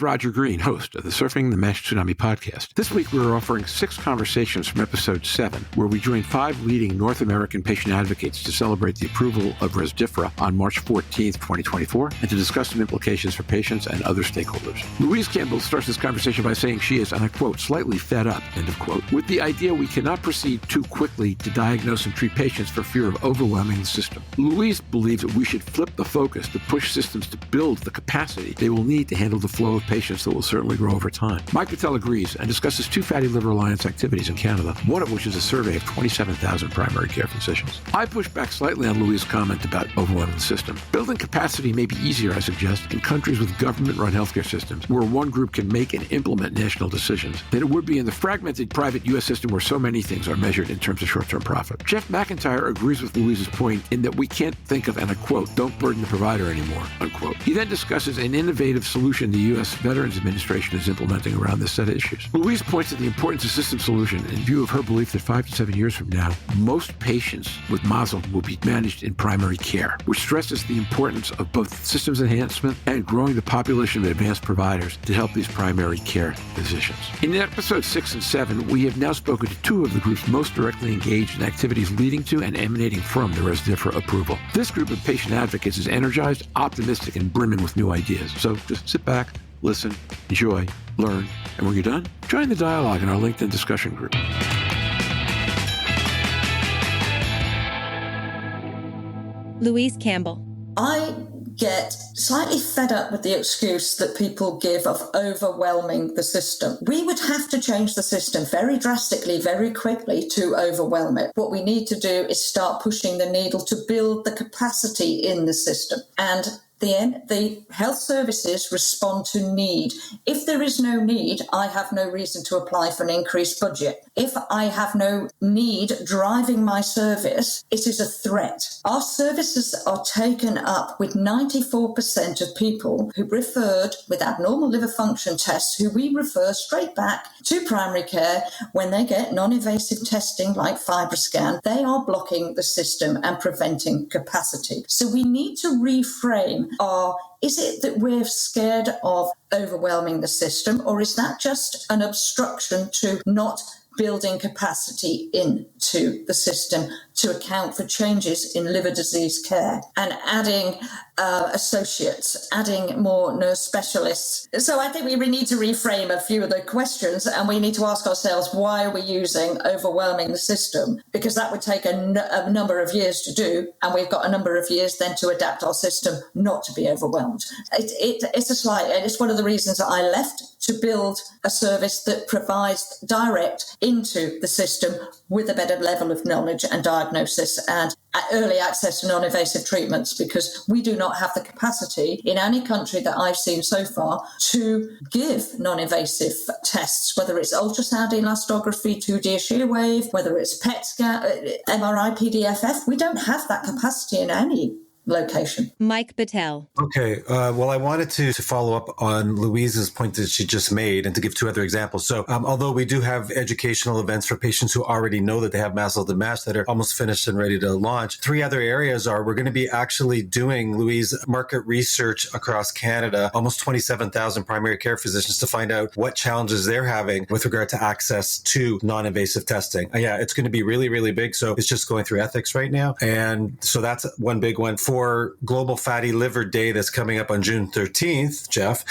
Roger Green, host of the Surfing the Mesh Tsunami podcast. This week, we're offering 6 conversations from episode 7, where we join 5 leading North American patient advocates to celebrate the approval of Rezdiffra on March 14th, 2024, and to discuss some implications for patients and other stakeholders. Louise Campbell starts this conversation by saying she is, and I quote, slightly fed up, end of quote, with the idea we cannot proceed too quickly to diagnose and treat patients for fear of overwhelming the system. Louise believes that we should flip the focus to push systems to build the capacity they will need to handle the flow of patients that will certainly grow over time. Mike Betel agrees and discusses 2 Fatty Liver Alliance activities in Canada, one of which is a survey of 27,000 primary care physicians. I push back slightly on Louise's comment about overwhelming the system. Building capacity may be easier, I suggest, in countries with government-run healthcare systems, where one group can make and implement national decisions, than it would be in the fragmented private U.S. system where so many things are measured in terms of short-term profit. Jeff McIntyre agrees with Louise's point in that we can't think of, and I quote, don't burden the provider anymore, unquote. He then discusses an innovative solution the U.S. Veterans Administration is implementing around this set of issues. Louise points to the importance of system solution in view of her belief that 5 to 7 years from now, most patients with MASLD will be managed in primary care, which stresses the importance of both systems enhancement and growing the population of advanced providers to help these primary care physicians. In episode 6 and 7, we have now spoken to 2 of the groups most directly engaged in activities leading to and emanating from the Rezdiffra approval. This group of patient advocates is energized, optimistic, and brimming with new ideas. So just sit back, listen, enjoy, learn, and when you're done, join the dialogue in our LinkedIn discussion group. Louise Campbell. I get slightly fed up with the excuse that people give of overwhelming the system. We would have to change the system very drastically, very quickly to overwhelm it. What we need to do is start pushing the needle to build the capacity in the system. And the health services respond to need. If there is no need, I have no reason to apply for an increased budget. If I have no need driving my service, it is a threat. Our services are taken up with 94% of people who referred with abnormal liver function tests, who we refer straight back to primary care when they get non-invasive testing like FibroScan. They are blocking the system and preventing capacity. So we need to reframe is it that we're scared of overwhelming the system, or is that just an obstruction to not building capacity into the system to account for changes in liver disease care and adding associates, adding more nurse specialists? So I think we need to reframe a few of the questions, and we need to ask ourselves, why are we using overwhelming the system? Because that would take a number of years to do, and we've got a number of years then to adapt our system not to be overwhelmed. It's one of the reasons that I left, to build a service that provides direct into the system with a better level of knowledge and diagnosis and early access to non-invasive treatments, because we do not have the capacity in any country that I've seen so far to give non-invasive tests, whether it's ultrasound elastography, 2D shear wave, whether it's PET scan, MRI, PDFF. We don't have that capacity in any location. Mike Betel. Okay. Well, I wanted to follow up on Louise's point that she just made and to give 2 other examples. So although we do have educational events for patients who already know that they have MASLD and MASH that are almost finished and ready to launch, 3 other areas are we're going to be actually doing, Louise, market research across Canada, almost 27,000 primary care physicians, to find out what challenges they're having with regard to access to non-invasive testing. Yeah, it's going to be really, really big. So it's just going through ethics right now. And so that's one big one. For Global Fatty Liver Day that's coming up on June 13th, Jeff,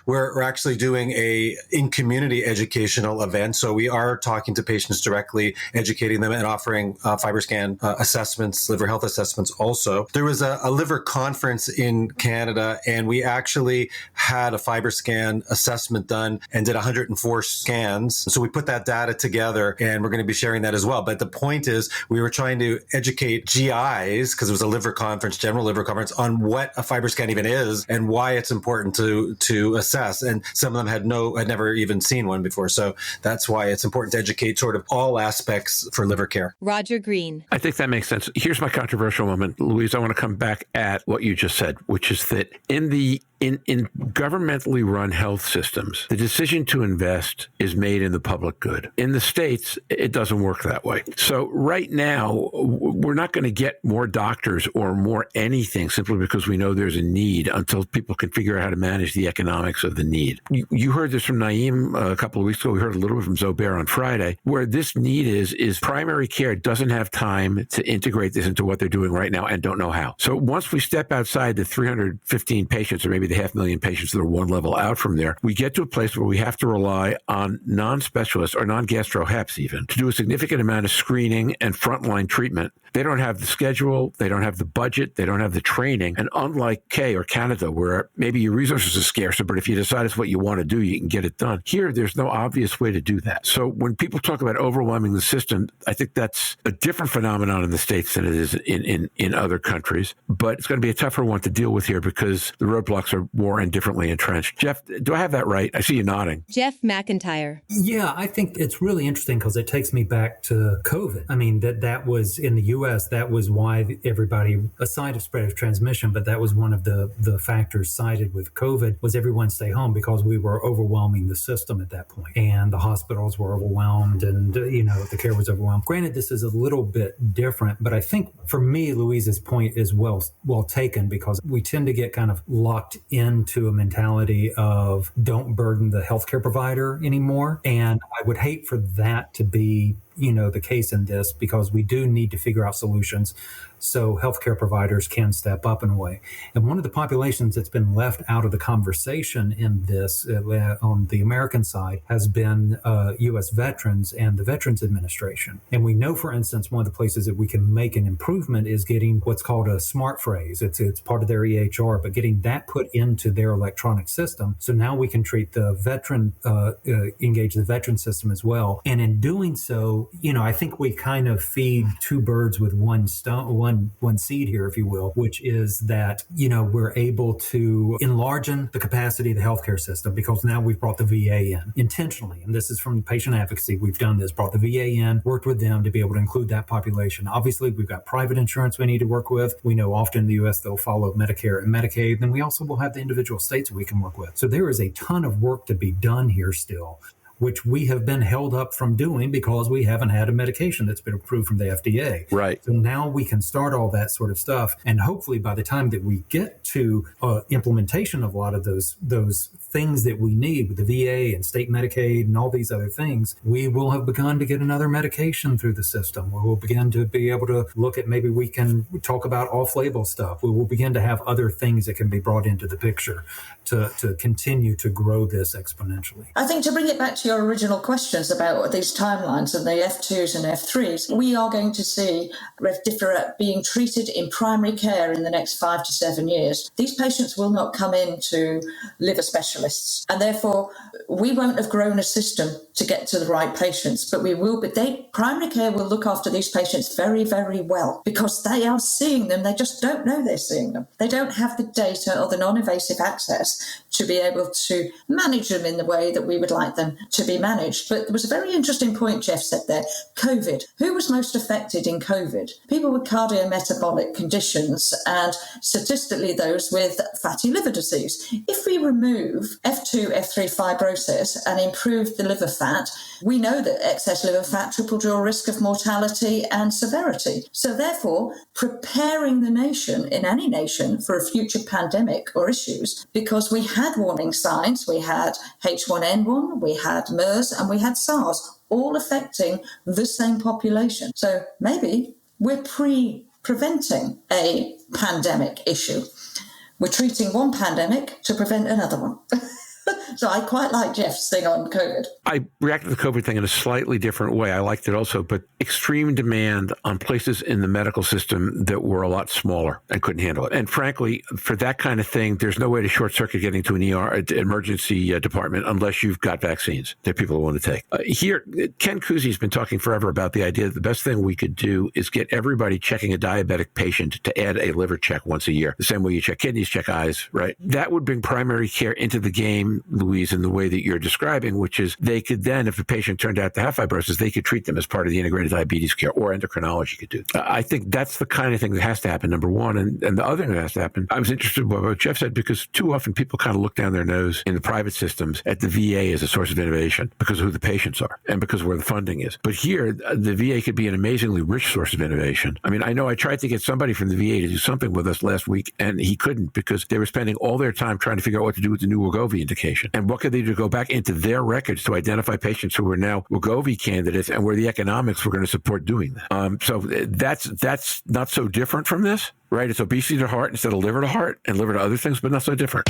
we're actually doing a in-community educational event. So we are talking to patients directly, educating them, and offering FibroScan assessments, liver health assessments also. There was a liver conference in Canada, and we actually had a FibroScan assessment done and did 104 scans. So we put that data together, and we're going to be sharing that as well. But the point is, we were trying to educate GIs, because it was a liver conference, general liver conference, on what a FibroScan even is and why it's important to assess. And some of them had never even seen one before. So that's why it's important to educate sort of all aspects for liver care. Roger Green. I think that makes sense. Here's my controversial moment. Louise, I want to come back at what you just said, which is that in the in governmentally run health systems, the decision to invest is made in the public good. In the States, it doesn't work that way. So right now, we're not going to get more doctors or more anything simply because we know there's a need until people can figure out how to manage the economics of the need. You heard this from Naeem a couple of weeks ago. We heard a little bit from Zobair on Friday, where this need is primary care doesn't have time to integrate this into what they're doing right now and don't know how. So once we step outside the 315 patients or maybe the 500,000 patients that are one level out from there, we get to a place where we have to rely on non-specialists or non-gastro-heps even to do a significant amount of screening and frontline treatment. They don't have the schedule, they don't have the budget, they don't have the training. And unlike K or Canada, where maybe your resources are scarcer, but if you decide it's what you want to do, you can get it done. Here, there's no obvious way to do that. So when people talk about overwhelming the system, I think that's a different phenomenon in the States than it is in other countries. But it's going to be a tougher one to deal with here because the roadblocks are more and differently entrenched. Jeff, do I have that right? I see you nodding. Jeff McIntyre. Yeah, I think it's really interesting because it takes me back to COVID. I mean, that was in the U.S., that was why everybody, aside of spread of transmission, but that was one of the factors cited with COVID was everyone stay home because we were overwhelming the system at that point. And the hospitals were overwhelmed and, the care was overwhelmed. Granted, this is a little bit different, but I think for me, Louise's point is well taken because we tend to get kind of locked into a mentality of don't burden the healthcare provider anymore. And I would hate for that to be the case in this because we do need to figure out solutions so healthcare providers can step up in a way. And one of the populations that's been left out of the conversation in this on the American side has been U.S. veterans and the Veterans Administration. And we know, for instance, one of the places that we can make an improvement is getting what's called a smart phrase. It's part of their EHR, but getting that put into their electronic system. So now we can treat the veteran, engage the veteran system as well. And in doing so, I think we kind of feed two birds with one stone, one seed here, if you will, which is that, we're able to enlarge the capacity of the healthcare system because now we've brought the VA in intentionally. And this is from patient advocacy. We've done this, brought the VA in, worked with them to be able to include that population. Obviously, we've got private insurance we need to work with. We know often in the U.S. they'll follow Medicare and Medicaid. Then we also will have the individual states we can work with. So there is a ton of work to be done here still, which we have been held up from doing because we haven't had a medication that's been approved from the FDA. Right. So now we can start all that sort of stuff. And hopefully by the time that we get to implementation of a lot of those things that we need with the VA and state Medicaid and all these other things, we will have begun to get another medication through the system. We will begin to be able to look at maybe we can talk about off-label stuff. We will begin to have other things that can be brought into the picture to continue to grow this exponentially. I think to bring it back to your original questions about these timelines and the F2s and F3s, we are going to see Rezdiffra being treated in primary care in the next 5 to 7 years. These patients will not come in to liver specialists, and therefore we won't have grown a system to get to the right patients, but we will. But primary care will look after these patients very, very well because they are seeing them. They just don't know they're seeing them. They don't have the data or the non-invasive access to be able to manage them in the way that we would like them to be managed. But there was a very interesting point Jeff said there. COVID. Who was most affected in COVID? People with cardiometabolic conditions and statistically those with fatty liver disease. If we remove F2, F3 fibrosis and improve the liver fat, we know that excess liver fat tripled your risk of mortality and severity. So therefore, preparing the nation, in any nation, for a future pandemic or issues, because we had warning signs, we had H1N1, we had MERS, and we had SARS, all affecting the same population. So maybe we're preventing a pandemic issue. We're treating one pandemic to prevent another one. So I quite like Jeff's thing on COVID. I reacted to the COVID thing in a slightly different way. I liked it also, but extreme demand on places in the medical system that were a lot smaller and couldn't handle it. And frankly, for that kind of thing, there's no way to short circuit getting to an ER emergency department unless you've got vaccines that people want to take. Here, Ken Kuzi's been talking forever about the idea that the best thing we could do is get everybody checking a diabetic patient to add a liver check once a year, the same way you check kidneys, check eyes, right? That would bring primary care into the game. Louise Louise, in the way that you're describing, which is they could then, if a patient turned out to have fibrosis, they could treat them as part of the integrated diabetes care, or endocrinology could do. I think that's the kind of thing that has to happen, number one. And the other thing that has to happen, I was interested in what Jeff said, because too often people kind of look down their nose in the private systems at the VA as a source of innovation because of who the patients are and because of where the funding is. But here, the VA could be an amazingly rich source of innovation. I mean, I know I tried to get somebody from the VA to do something with us last week, and he couldn't because they were spending all their time trying to figure out what to do with the new Wegovy indication. And what could they do to go back into their records to identify patients who are now Wegovy candidates and where the economics were going to support doing that. So that's not so different from this, right? It's obesity to heart instead of liver to heart and liver to other things, but not so different.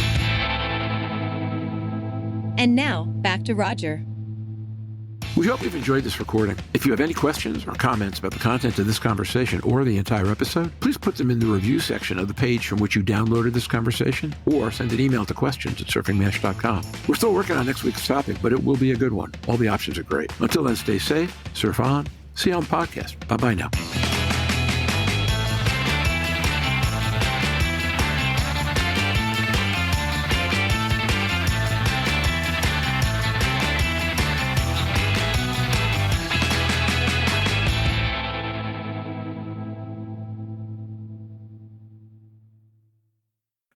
And now, back to Roger. We hope you've enjoyed this recording. If you have any questions or comments about the content of this conversation or the entire episode, please put them in the review section of the page from which you downloaded this conversation, or send an email to questions@surfingmash.com. We're still working on next week's topic, but it will be a good one. All the options are great. Until then, stay safe, surf on, see you on the podcast. Bye-bye now.